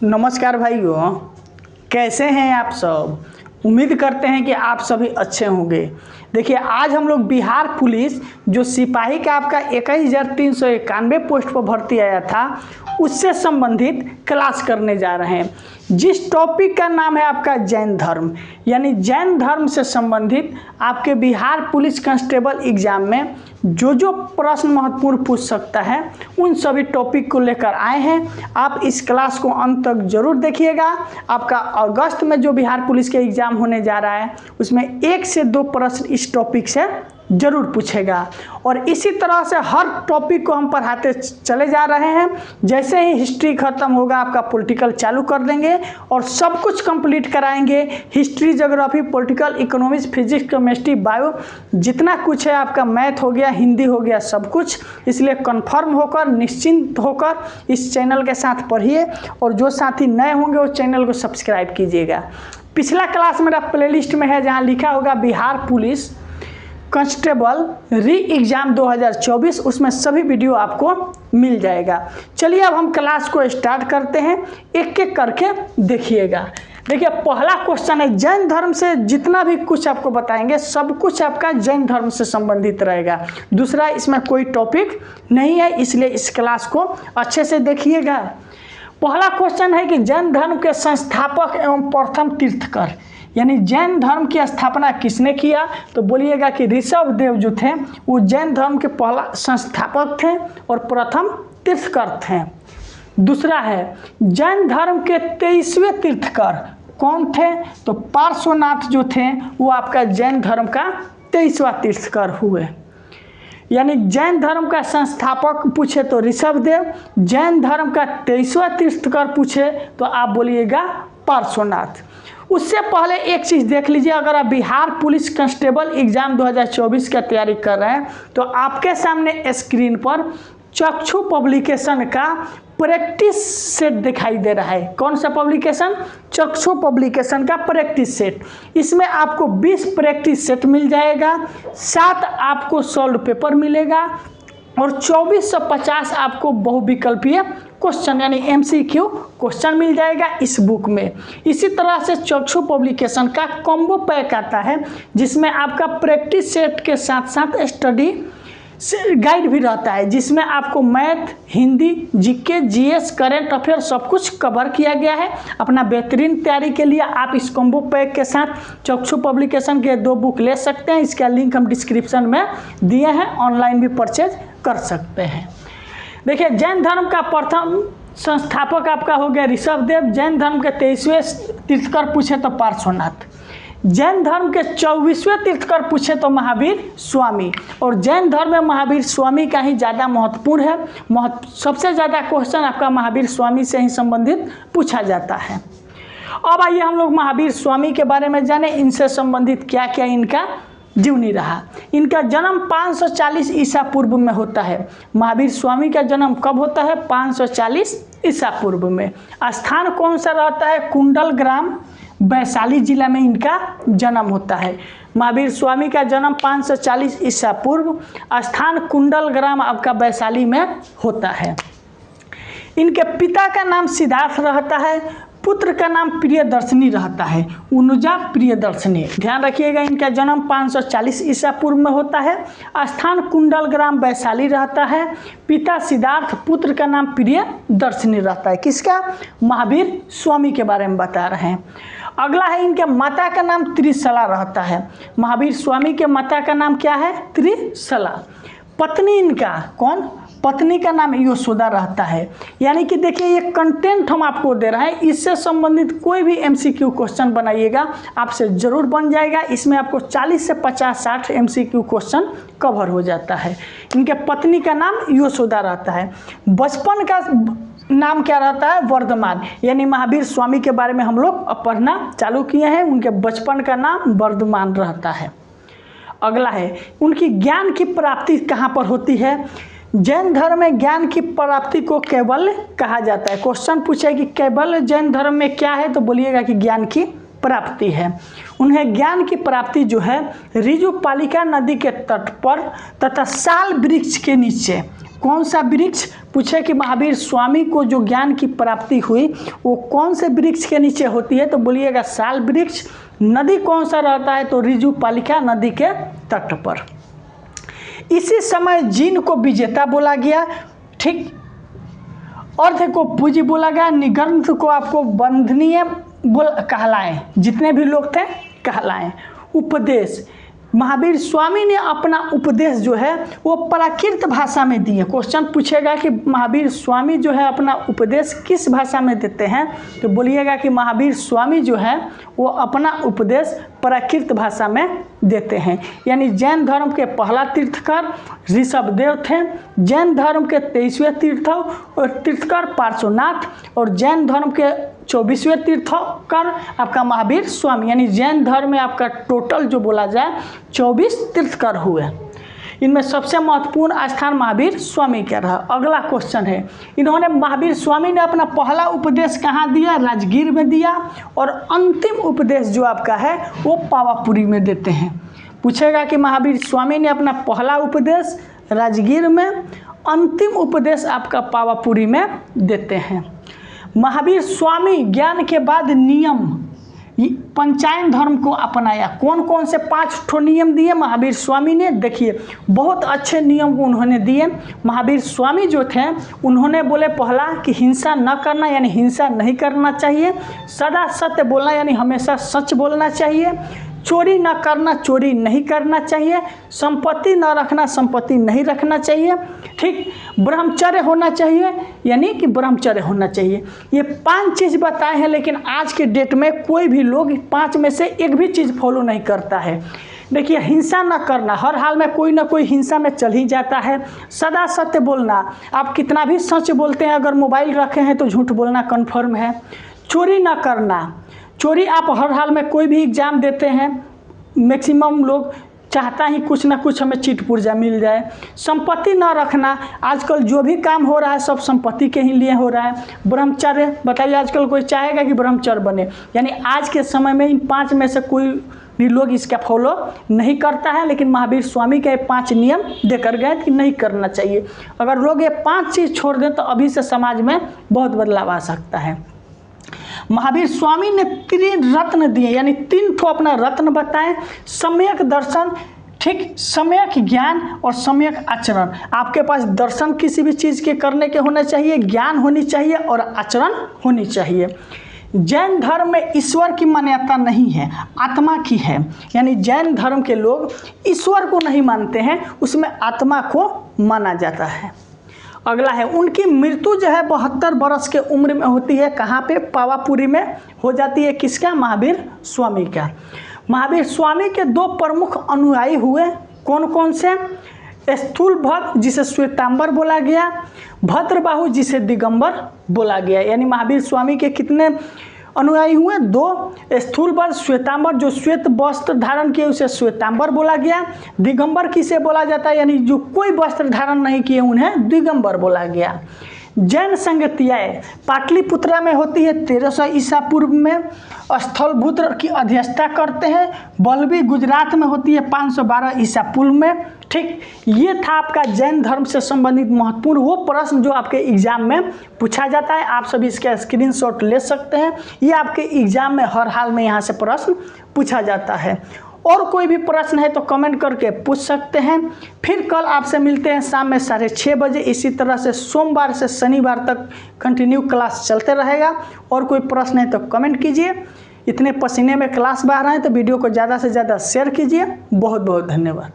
नमस्कार भाइयों, कैसे हैं आप सब। उम्मीद करते हैं कि आप सभी अच्छे होंगे। देखिए, आज हम लोग बिहार पुलिस जो सिपाही का आपका 21,391 पोस्ट पर भर्ती आया था उससे संबंधित क्लास करने जा रहे हैं, जिस टॉपिक का नाम है आपका जैन धर्म। यानी जैन धर्म से संबंधित आपके बिहार पुलिस कांस्टेबल एग्जाम में जो प्रश्न महत्वपूर्ण पूछ सकता है उन सभी टॉपिक को लेकर आए हैं। आप इस क्लास को अंत तक जरूर देखिएगा। आपका अगस्त में जो बिहार पुलिस के एग्जाम होने जा रहा है उसमें 1 से 2 प्रश्न इस टॉपिक से जरूर पूछेगा, और इसी तरह से हर टॉपिक को हम पढ़ाते चले जा रहे हैं। जैसे ही हिस्ट्री खत्म होगा आपका पॉलिटिकल चालू कर देंगे और सब कुछ कंप्लीट कराएंगे। History, geography, political, economics, physics, chemistry, bio, जितना कुछ है आपका, मैथ हो गया, हिंदी हो गया, सब कुछ। इसलिए कन्फर्म होकर, निश्चिंत होकर इस चैनल के साथ पढ़िए, और जो साथी नए होंगे वो चैनल को सब्सक्राइब कीजिएगा। पिछला क्लास मेरा प्लेलिस्ट में है जहाँ लिखा होगा बिहार पुलिस कांस्टेबल री एग्ज़ाम 2024, उसमें सभी वीडियो आपको मिल जाएगा। चलिए अब हम क्लास को स्टार्ट करते हैं, एक एक करके देखिएगा। देखिए, पहला क्वेश्चन है, जैन धर्म से जितना भी कुछ आपको बताएंगे सब कुछ आपका जैन धर्म से संबंधित रहेगा। दूसरा, इसमें कोई टॉपिक नहीं है, इसलिए इस क्लास को अच्छे से देखिएगा। पहला क्वेश्चन है कि जैन धर्म के संस्थापक एवं प्रथम तीर्थकर, यानी जैन धर्म की स्थापना किसने किया, तो बोलिएगा कि ऋषभ देव जो थे वो जैन धर्म के पहला संस्थापक थे और प्रथम तीर्थकर थे। दूसरा है, जैन धर्म के 23वें तीर्थकर कौन थे, तो पार्श्वनाथ जो थे वो आपका जैन धर्म का 23वां तीर्थकर हुए। यानी जैन धर्म का संस्थापक पूछे तो ऋषभ देव, जैन धर्म का 23वां तीर्थकर पूछे तो आप बोलिएगा पार्श्वनाथ। उससे पहले एक चीज़ देख लीजिए, अगर आप बिहार पुलिस कांस्टेबल एग्जाम 2024 का तैयारी कर रहे हैं तो आपके सामने स्क्रीन पर चक्षु पब्लिकेशन का प्रैक्टिस सेट दिखाई दे रहा है। कौन सा पब्लिकेशन? चक्षु पब्लिकेशन का प्रैक्टिस सेट। इसमें आपको 20 प्रैक्टिस सेट मिल जाएगा, 7 आपको सॉल्व पेपर मिलेगा और 2450 आपको बहुविकल्पीय क्वेश्चन यानी MCQ क्वेश्चन मिल जाएगा इस बुक में। इसी तरह से चक्षु पब्लिकेशन का कॉम्बो पैक आता है जिसमें आपका प्रैक्टिस सेट के साथ साथ स्टडी गाइड भी रहता है, जिसमें आपको math, Hindi, GK, GS, current affair सब कुछ कवर किया गया है। अपना बेहतरीन तैयारी के लिए आप इस कॉम्बो पैक के साथ चक्षु पब्लिकेशन के 2 बुक ले सकते हैं। इसका लिंक हम डिस्क्रिप्शन में दिए हैं, ऑनलाइन भी परचेज कर सकते हैं। देखिए, जैन धर्म का प्रथम संस्थापक आपका हो गया ऋषभ देव, जैन धर्म के 23वें तीर्थकर पूछे तो पार्श्वनाथ, जैन धर्म के 24वें तीर्थकर पूछे तो महावीर स्वामी, और जैन धर्म में महावीर स्वामी का ही ज़्यादा महत्वपूर्ण है। सबसे ज़्यादा क्वेश्चन आपका महावीर स्वामी से ही संबंधित पूछा जाता है। अब आइए हम लोग महावीर स्वामी के बारे में जाने, इनसे संबंधित क्या क्या इनका जीवनी रहा। इनका जन्म 540 ईसा पूर्व में होता है। महावीर स्वामी का जन्म कब होता है? 540 ईसा पूर्व में। स्थान कौन सा रहता है? कुंडल ग्राम, वैशाली जिला में इनका जन्म होता है। महावीर स्वामी का जन्म 540 ईसा पूर्व, स्थान कुंडल ग्राम आपका वैशाली में होता है। इनके पिता का नाम सिद्धार्थ रहता है, पुत्र का नाम प्रियदर्शनी रहता है, उनुजा प्रियदर्शनी। ध्यान रखिएगा, इनका जन्म 540 ईसा पूर्व में होता है, स्थान कुंडल ग्राम वैशाली रहता है, पिता सिद्धार्थ, पुत्र का नाम प्रियदर्शनी रहता है। किसका? महावीर स्वामी के बारे में बता रहे हैं। अगला है, इनके माता का नाम त्रिशला रहता है। महावीर स्वामी के माता का नाम क्या है? त्रिशला। पत्नी इनका कौन? पत्नी का नाम यशोदा रहता है। यानी कि देखिए, ये कंटेंट हम आपको दे रहे हैं, इससे संबंधित कोई भी MCQ क्वेश्चन बनाइएगा आपसे ज़रूर बन जाएगा। इसमें आपको 40 से 50-60 MCQ क्वेश्चन कवर हो जाता है। इनके पत्नी का नाम यशोदा रहता है। बचपन का नाम क्या रहता है? वर्धमान। यानी महावीर स्वामी के बारे में हम लोग पढ़ना चालू किए हैं, उनके बचपन का नाम वर्धमान रहता है। अगला है, उनकी ज्ञान की प्राप्ति कहाँ पर होती है? जैन धर्म में ज्ञान की प्राप्ति को कैवल्य कहा जाता है। क्वेश्चन पूछे कि कैवल्य जैन धर्म में क्या है, तो बोलिएगा कि ज्ञान की प्राप्ति है। उन्हें ज्ञान की प्राप्ति जो है रिजुपालिका नदी के तट पर तथा साल वृक्ष के नीचे कौन सा वृक्ष, पूछे कि महावीर स्वामी को जो ज्ञान की प्राप्ति हुई वो कौन से वृक्ष के नीचे होती है, तो बोलिएगा साल वृक्ष। नदी कौन सा रहता है, तो ऋजुपालिका नदी के तट पर। इसी समय जिन को विजेता बोला गया, ठीक, अर्थ को पूज्य बोला गया, निगंध को आपको वंदनीय कहलाए, जितने भी लोग थे कहलाए। उपदेश, महावीर स्वामी ने अपना उपदेश जो है वो प्राकृत भाषा में दिए। क्वेश्चन पूछेगा कि महावीर स्वामी जो है अपना उपदेश किस भाषा में देते हैं, तो बोलिएगा कि महावीर स्वामी जो है वो अपना उपदेश प्राकृत भाषा में देते हैं। यानी जैन धर्म के पहला तीर्थकर ऋषभदेव थे, जैन धर्म के 23वें तीर्थकर पार्श्वनाथ और जैन धर्म के 24वें तीर्थकर आपका महावीर स्वामी। यानी जैन धर्म में आपका टोटल जो बोला जाए 24 तीर्थकर हुए। इनमें सबसे महत्वपूर्ण स्थान महावीर स्वामी का रहा। अगला क्वेश्चन है, इन्होंने महावीर स्वामी ने अपना पहला उपदेश कहाँ दिया, राजगीर में दिया, और अंतिम उपदेश जो आपका है वो पावापुरी में देते हैं। पूछेगा कि महावीर स्वामी ने अपना पहला उपदेश राजगीर में, अंतिम उपदेश आपका पावापुरी में देते हैं। महावीर स्वामी ज्ञान के बाद नियम पंचायन धर्म को अपनाया। कौन कौन से 5 नियम दिए महावीर स्वामी ने, देखिए बहुत अच्छे नियम उन्होंने दिए। महावीर स्वामी जो थे उन्होंने बोले पहला कि हिंसा न करना, यानी हिंसा नहीं करना चाहिए। सदा सत्य बोलना, यानी हमेशा सच बोलना चाहिए। चोरी न करना, चोरी नहीं करना चाहिए। संपत्ति न रखना, संपत्ति नहीं रखना चाहिए। ठीक, ब्रह्मचर्य होना चाहिए, यानी कि ब्रह्मचर्य होना चाहिए। ये 5 चीज़ बताए हैं, लेकिन आज के डेट में कोई भी लोग 5 में से एक भी चीज़ फॉलो नहीं करता है। देखिए, हिंसा न करना, हर हाल में कोई ना कोई हिंसा में चल ही जाता है। सदा सत्य बोलना, आप कितना भी सच बोलते हैं, अगर मोबाइल रखे हैं तो झूठ बोलना कन्फर्म है। चोरी न करना, चोरी आप हर हाल में कोई भी एग्ज़ाम देते हैं, मैक्सिमम लोग चाहता ही कुछ ना कुछ हमें चीट पुर्जा मिल जाए। संपत्ति न रखना, आजकल जो भी काम हो रहा है सब संपत्ति के ही लिए हो रहा है। ब्रह्मचर्य, बताइए आजकल कोई चाहेगा कि ब्रह्मचर्य बने, यानी आज के समय में इन 5 में से कोई भी लोग इसका फॉलो नहीं करता है। लेकिन महावीर स्वामी के 5 नियम देकर गए कि नहीं करना चाहिए। अगर लोग ये 5 चीज़ छोड़ दें तो अभी से समाज में बहुत बदलाव आ सकता है। महावीर स्वामी ने 3 रत्न दिए, यानी 3 ठो अपना रत्न बताएं। सम्यक दर्शन, ठीक, सम्यक ज्ञान और सम्यक आचरण। आपके पास दर्शन किसी भी चीज़ के करने के होना चाहिए, ज्ञान होनी चाहिए और आचरण होनी चाहिए। जैन धर्म में ईश्वर की मान्यता नहीं है, आत्मा की है। यानी जैन धर्म के लोग ईश्वर को नहीं मानते हैं, उसमें आत्मा को माना जाता है। अगला है, उनकी मृत्यु जो है 72 वर्ष के उम्र में होती है। कहाँ पे, पावापुरी में हो जाती है। किसका, महावीर स्वामी का। महावीर स्वामी के 2 प्रमुख अनुयायी हुए, कौन कौन से, स्थूल भक्त जिसे श्वेतांबर बोला गया, भद्रबाहु जिसे दिगंबर बोला गया। यानी महावीर स्वामी के कितने अनुयायी हुए, 2। स्थूलभक्त श्वेतांबर जो श्वेत वस्त्र धारण किए उसे श्वेतांबर बोला गया। दिगंबर किसे बोला जाता है, यानी जो कोई वस्त्र धारण नहीं किए उन्हें दिगंबर बोला गया। जैन संगतियाएँ पाटलिपुत्रा में होती है 1300 ईसा पूर्व में, स्थलभूत की अध्यक्षता करते हैं। बल्लभी गुजरात में होती है 512 ईसा पूर्व में। ठीक, ये था आपका जैन धर्म से संबंधित महत्वपूर्ण वो प्रश्न जो आपके एग्जाम में पूछा जाता है। आप सभी इसका स्क्रीनशॉट ले सकते हैं, ये आपके एग्जाम में हर हाल में यहाँ से प्रश्न पूछा जाता है। और कोई भी प्रश्न है तो कमेंट करके पूछ सकते हैं। फिर कल आपसे मिलते हैं शाम में 6:30 बजे। इसी तरह से सोमवार से शनिवार तक कंटिन्यू क्लास चलते रहेगा। और कोई प्रश्न है तो कमेंट कीजिए। इतने पसीने में क्लास बाहर आए तो वीडियो को ज़्यादा से ज़्यादा शेयर कीजिए। बहुत बहुत धन्यवाद।